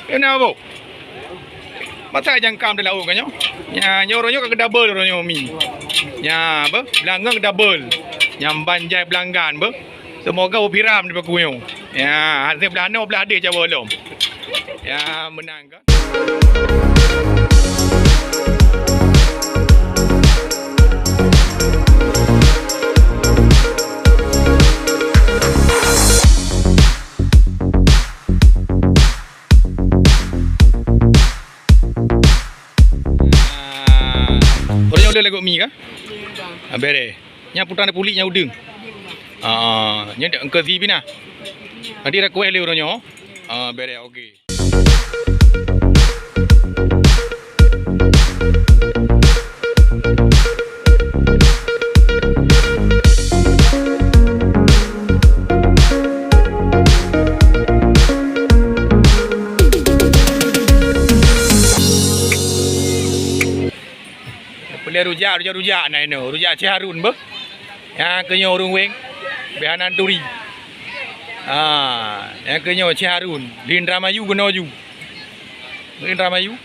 Kenapa? Masa jangkam dalam laut kan nyo? Ya, nyoronyo ke double ronyo mi. Ya, apa? Belangang double. Yang banjai belanggan apa? Semoga piram di baku nyo. Ya, hasil belah no belah dia cawa belum. Ya, menang kan? Orang yang lagu mi kah? Bere. Nya putan puli nya udeng. Nya ke si bina. Tadi ra kueh le orangnya. Bere okey. Rujak nai no, rujak Cik Harun bah. Yang kenyo urung weng, behanan turi. Yang kenyo Cik Harun, di Indramayu guna ju. Indramayu.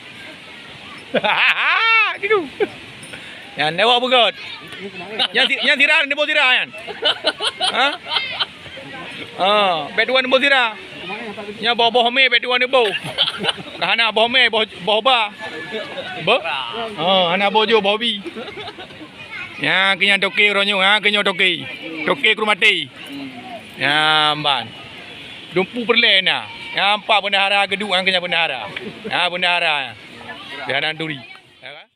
Gitu. Yang newa begot. Yang tira, nebo tira kan. Betuan nebo tira. Yang boh me betuan nebo. Kahana boh me boh ba. Anak bojo Bobby. Ya, kenya toke ronyo, kenya toke. Toke ke rumah mati. Ya, ban. Dumpu perlen na. Ya, empat bendahara geduk ang kenya bendahara. Ya, bendahara. Biaran duri. Ya kan?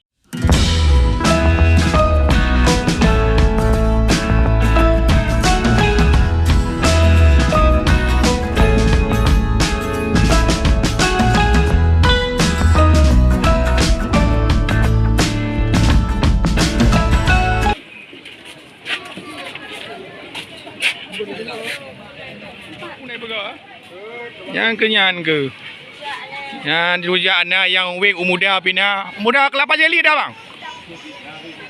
Yang kenyan ke? Yang rujak na yang wek umuda pina. Muda kelapa jeli dah bang?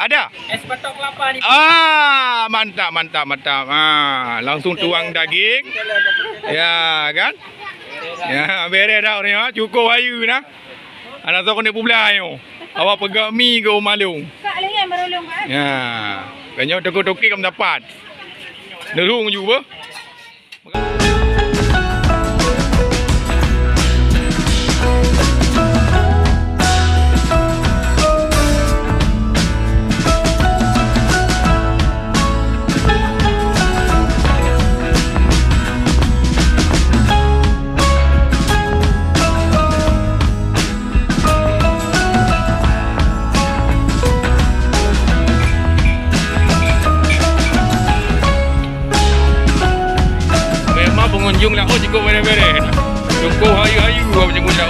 Ada? Es batok kelapa ni. Mantap. Langsung tuang daging. Ya, kan? Ya, bere dah orangnya. Cukup ayu nah. Anak tu kena pulayo. Awak pegang mi ke malung. Kak lengan merulung kan? Ya. Kanyo toko-toki kamu dapat. Nerung juga. Pengunjung lah, cukup bere-bere. Cukup hayu-hayu, cukup lah,